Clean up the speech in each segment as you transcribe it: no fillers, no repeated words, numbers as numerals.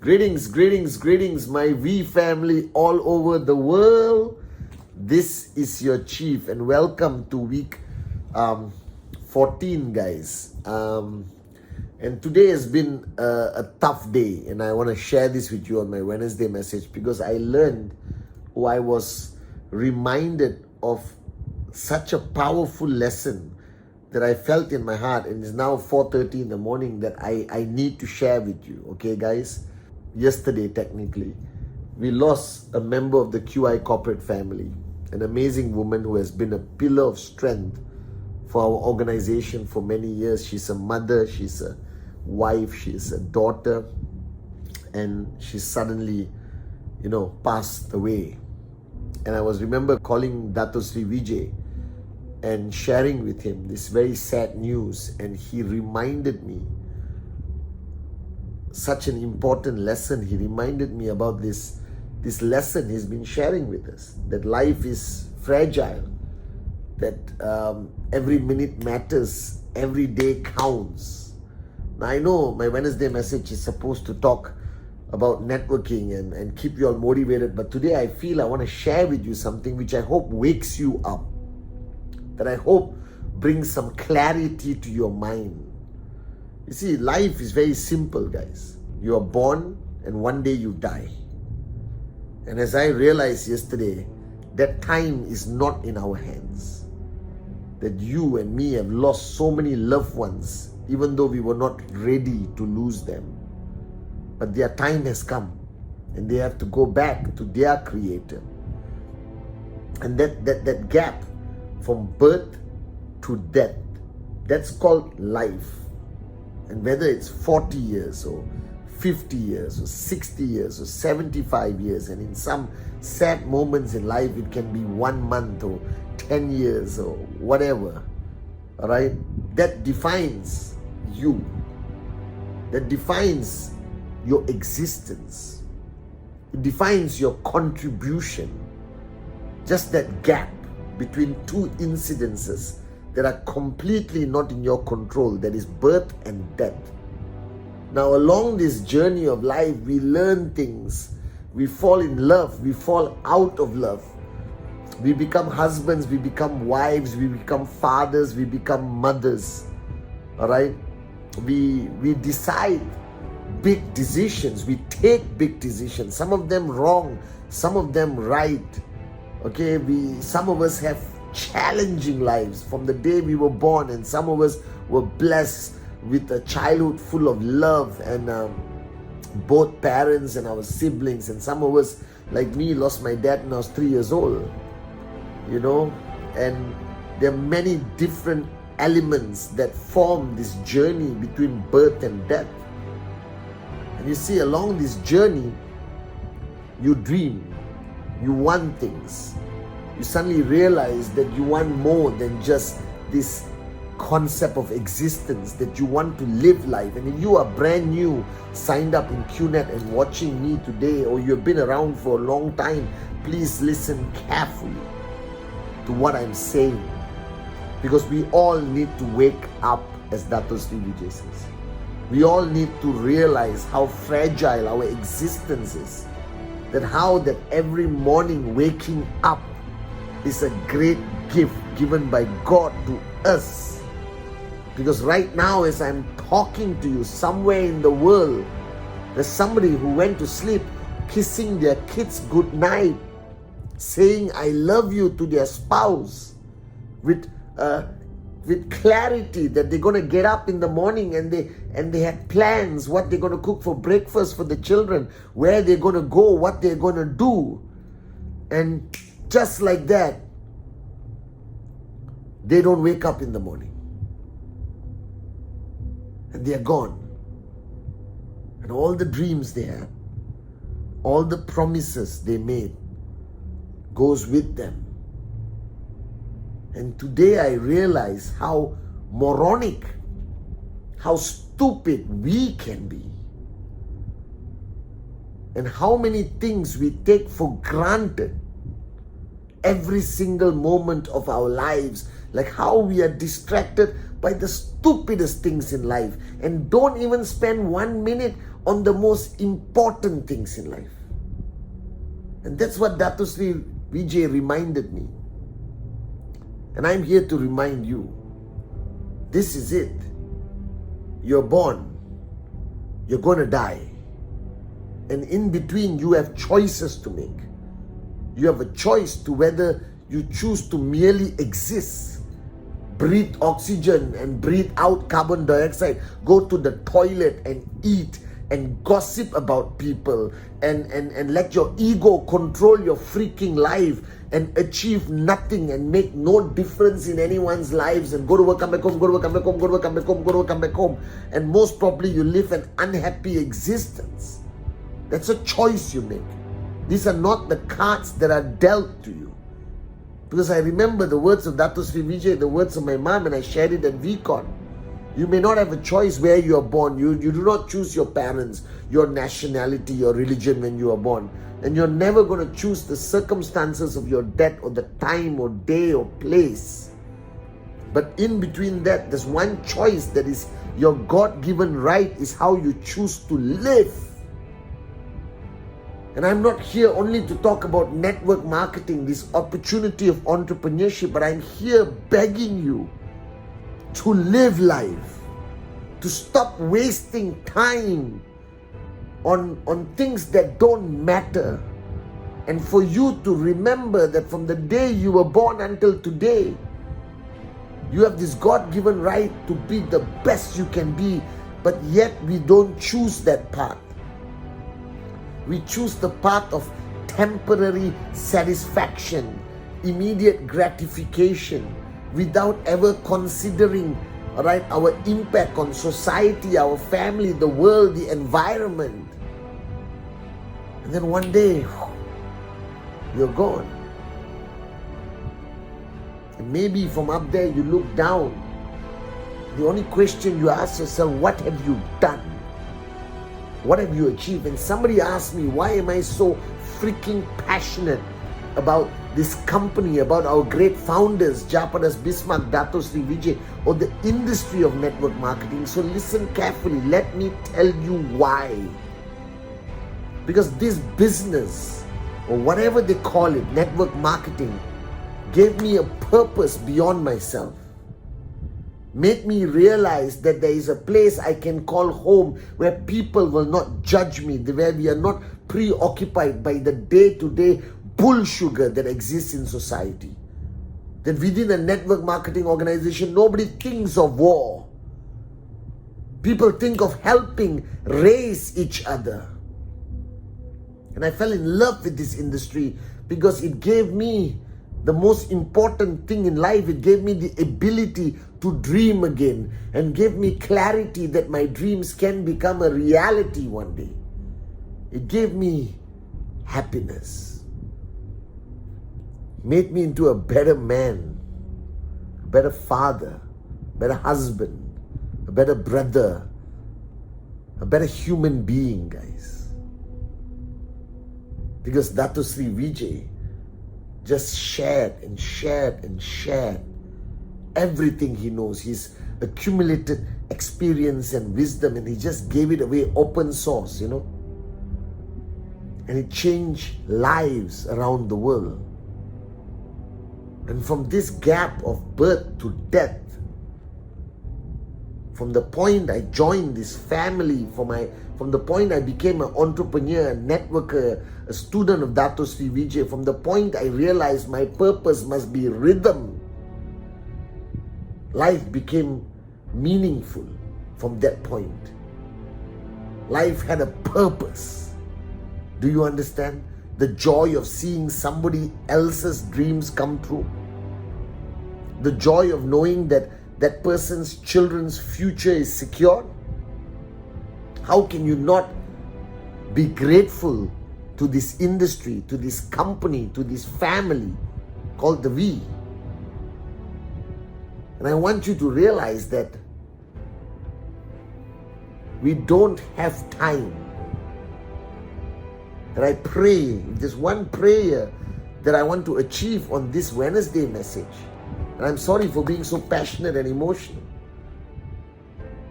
Greetings, my V family all over the world. This is your chief, and welcome to week 14, guys. And today has been a tough day, and I want to share this with you on my Wednesday message because I learned, or I was reminded of such a powerful lesson that I felt in my heart, and it's now 4:30 in the morning that I need to share with you. Okay, guys? Yesterday, technically, we lost a member of the QI corporate family, an amazing woman who has been a pillar of strength for our organization for many years. She's a mother, she's a wife, she's a daughter, and she suddenly, passed away. And I remember calling Dato Sri Vijay and sharing with him this very sad news, and he reminded me such an important lesson. He reminded me about this lesson he's been sharing with us, that life is fragile, that every minute matters, every day counts. Now I know my Wednesday message is supposed to talk about networking and keep you all motivated, but today I feel I want to share with you something which I hope wakes you up, that I hope brings some clarity to your mind. You see, life is very simple, guys. You are born and one day you die. And as I realized yesterday, that time is not in our hands. That you and me have lost so many loved ones, even though we were not ready to lose them. But their time has come, and they have to go back to their Creator. And that gap from birth to death, that's called life. And whether it's 40 years or 50 years or 60 years or 75 years, and in some sad moments in life it can be 1 month or 10 years or whatever, all right? That defines you. That defines your existence. It defines your contribution. Just that gap between two incidences that are completely not in your control, that is birth and death. Now, along this journey of life, we learn things. We fall in love. We fall out of love. We become husbands. We become wives. We become fathers. We become mothers. All right? We decide big decisions. We take big decisions. Some of them wrong. Some of them right. Okay? Some of us have challenging lives from the day we were born, and some of us were blessed with a childhood full of love and both parents and our siblings, and some of us, like me, lost my dad when I was 3 years old, and there are many different elements that form this journey between birth and death. And you see, along this journey, you dream, you want things. You suddenly realize that you want more than just this concept of existence, that you want to live life. And if you are brand new, signed up in QNet and watching me today, or you've been around for a long time, please listen carefully to what I'm saying, because we all need to wake up, as Dato Sri Vijay says. We all need to realize how fragile our existence is, that every morning waking up is a great gift given by God to us. Because right now, as I'm talking to you, somewhere in the world, there's somebody who went to sleep kissing their kids good night, saying I love you to their spouse, with clarity that they're going to get up in the morning and they had plans, what they're going to cook for breakfast for the children, where they're going to go, what they're going to do. And just like that, they don't wake up in the morning. And they are gone. And all the dreams they had, all the promises they made, goes with them. And today I realize how moronic, how stupid we can be. And how many things we take for granted every single moment of our lives, like how we are distracted by the stupidest things in life and don't even spend 1 minute on the most important things in life. And that's what Dato Sri Vijay reminded me. And I'm here to remind you, this is it. You're born, you're going to die. And in between, you have choices to make. You have a choice to whether you choose to merely exist, breathe oxygen and breathe out carbon dioxide, go to the toilet and eat and gossip about people and let your ego control your freaking life and achieve nothing and make no difference in anyone's lives and go to work, come back home, go to work, come back home, go to work, come back home, go to work, come back home. And most probably you live an unhappy existence. That's a choice you make. These are not the cards that are dealt to you. Because I remember the words of Dato Sri Vijay, the words of my mom, and I shared it at VCon. You may not have a choice where you are born. You do not choose your parents, your nationality, your religion when you are born. And you're never going to choose the circumstances of your death or the time or day or place. But in between that, there's one choice that is your God-given right, is how you choose to live. And I'm not here only to talk about network marketing, this opportunity of entrepreneurship, but I'm here begging you to live life, to stop wasting time on things that don't matter, and for you to remember that from the day you were born until today, you have this God-given right to be the best you can be, but yet we don't choose that path. We choose the path of temporary satisfaction, immediate gratification, without ever considering, right, our impact on society, our family, the world, the environment. And then one day, you're gone. And maybe from up there you look down. The only question you ask yourself, what have you done? What have you achieved? And somebody asked me, why am I so freaking passionate about this company, about our great founders, Japadas Bismarck, Dato Sri Vijay, or the industry of network marketing? So listen carefully. Let me tell you why. Because this business, or whatever they call it, network marketing, gave me a purpose beyond myself. Made me realize that there is a place I can call home where people will not judge me, where we are not preoccupied by the day-to-day bull sugar that exists in society. That within a network marketing organization, nobody thinks of war. People think of helping raise each other. And I fell in love with this industry because it gave me the most important thing in life. It gave me the ability to dream again and gave me clarity that my dreams can become a reality one day. It gave me happiness. Made me into a better man, a better father, a better husband, a better brother, a better human being, guys. Because Dato Sri Vijay just shared and shared and shared everything he knows. He's accumulated experience and wisdom, and he just gave it away open source, And it changed lives around the world. And from this gap of birth to death, from the point I joined this family, from the point I became an entrepreneur, a networker, a student of Dato Sri Vijay, from the point I realized my purpose must be rhythm, life became meaningful from that point. Life had a purpose. Do you understand? The joy of seeing somebody else's dreams come true. The joy of knowing that that person's children's future is secure. How can you not be grateful to this industry, to this company, to this family called the V? And I want you to realize that we don't have time. And I pray, if there's one prayer that I want to achieve on this Wednesday message, and I'm sorry for being so passionate and emotional,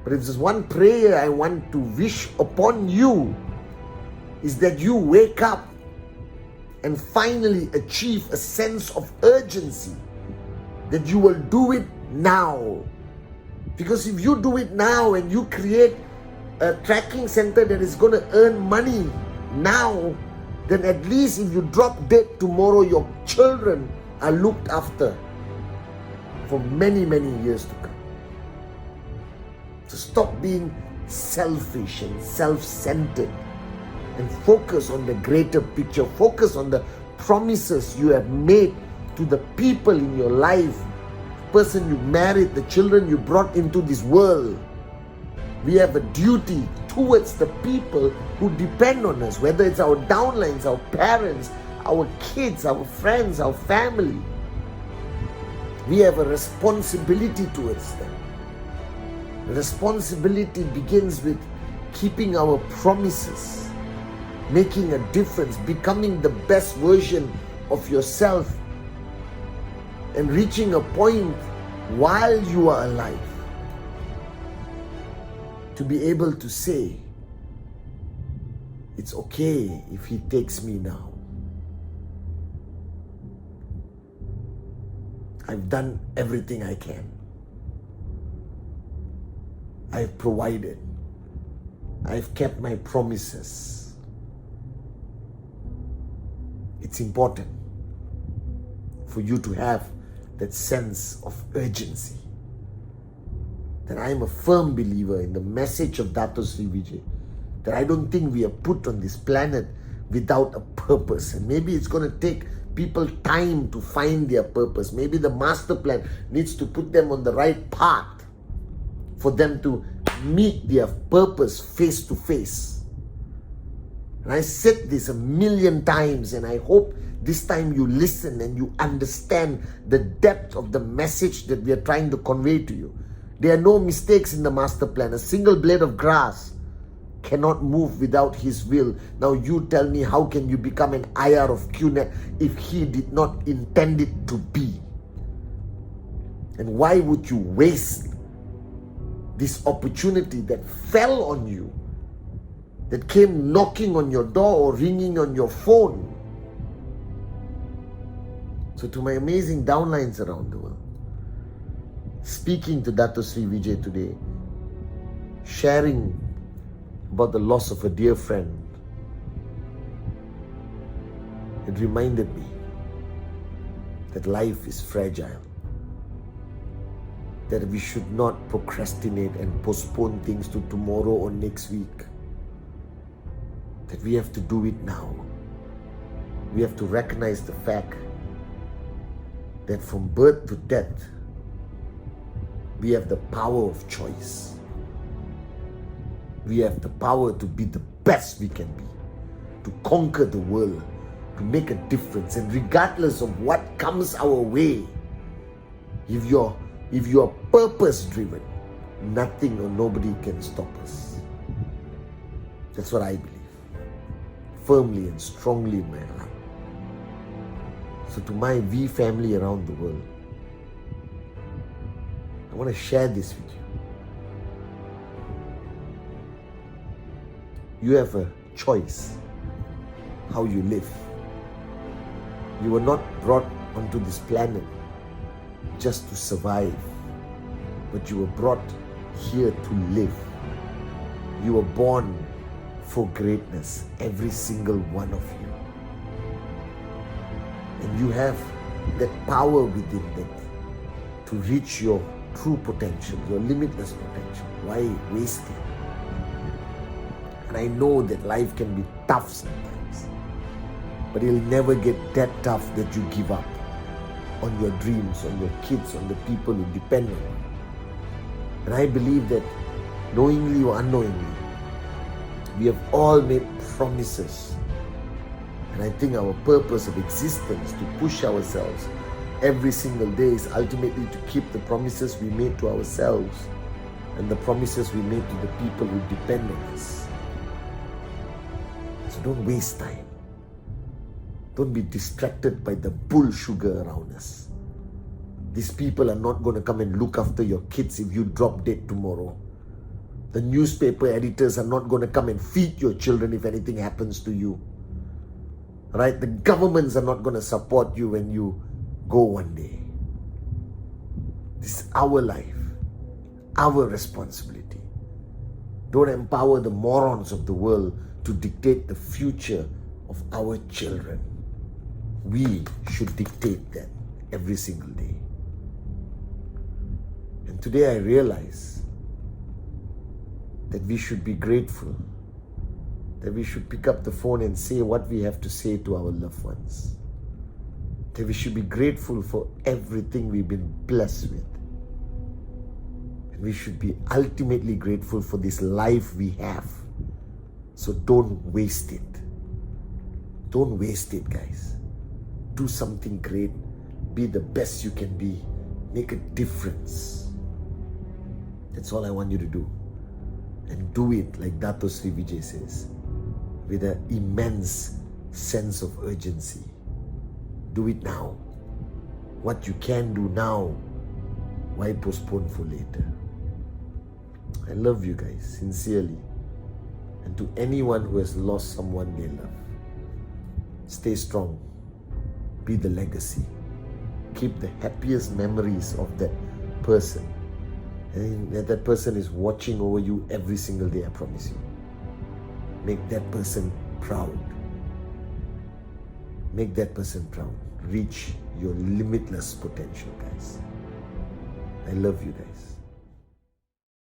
But if there's one prayer I want to wish upon you, is that you wake up and finally achieve a sense of urgency, that you will do it now. Because if you do it now and you create a tracking center that is going to earn money now, then at least if you drop dead tomorrow, your children are looked after for many, many years to come. So stop being selfish and self-centered and focus on the greater picture. Focus on the promises you have made to the people in your life, the person you married, the children you brought into this world. We have a duty towards the people who depend on us, whether it's our downlines, our parents, our kids, our friends, our family. We have a responsibility towards them. The responsibility begins with keeping our promises, making a difference, becoming the best version of yourself, and reaching a point while you are alive to be able to say, it's okay if he takes me now. I've done everything I can. I've provided. I've kept my promises. It's important for you to have that sense of urgency. That I am a firm believer in the message of Dato Sri Vijay, that I don't think we are put on this planet without a purpose. And maybe it's going to take people time to find their purpose. Maybe the master plan needs to put them on the right path for them to meet their purpose face to face. And I said this 1,000,000 times, and I hope this time you listen and you understand the depth of the message that we are trying to convey to you. There are no mistakes in the master plan. A single blade of grass cannot move without his will. Now you tell me, how can you become an IR of QNet if he did not intend it to be? And why would you waste this opportunity that fell on you, that came knocking on your door or ringing on your phone? So to my amazing downlines around the world, speaking to Dato Sri Vijay today, sharing about the loss of a dear friend, it reminded me that life is fragile, that we should not procrastinate and postpone things to tomorrow or next week, that we have to do it now. We have to recognize the fact that from birth to death, we have the power of choice. We have the power to be the best we can be, to conquer the world, to make a difference. And regardless of what comes our way, if you're purpose driven, nothing or nobody can stop us. That's what I believe, firmly and strongly in my heart. So to my V family around the world, I want to share this with you. You have a choice how you live. You were not brought onto this planet just to survive, but you were brought here to live. You were born for greatness, every single one of you. And you have that power within that to reach your true potential, your limitless potential. Why waste it? And I know that life can be tough sometimes, but it'll never get that tough that you give up on your dreams, on your kids, on the people who depend on you. And I believe that knowingly or unknowingly, we have all made promises. And I think our purpose of existence to push ourselves every single day is ultimately to keep the promises we made to ourselves and the promises we made to the people who depend on us. So don't waste time. Don't be distracted by the bull sugar around us. These people are not going to come and look after your kids if you drop dead tomorrow. The newspaper editors are not going to come and feed your children if anything happens to you. Right? The governments are not going to support you when you go one day. This is our life, our responsibility. Don't empower the morons of the world to dictate the future of our children. We should dictate that every single day. And today I realize that we should be grateful, that we should pick up the phone and say what we have to say to our loved ones, that we should be grateful for everything we've been blessed with. And we should be ultimately grateful for this life we have. So don't waste it. Don't waste it, guys. Do something great. Be the best you can be. Make a difference. That's all I want you to do. And do it, like Dato Sri Vijay says, with an immense sense of urgency. Do it now. What you can do now, why postpone for later? I love you guys, sincerely. And to anyone who has lost someone they love, stay strong. Be the legacy. Keep the happiest memories of that person. And that person is watching over you every single day, I promise you. Make that person proud. Make that person proud. Reach your limitless potential, guys. I love you guys.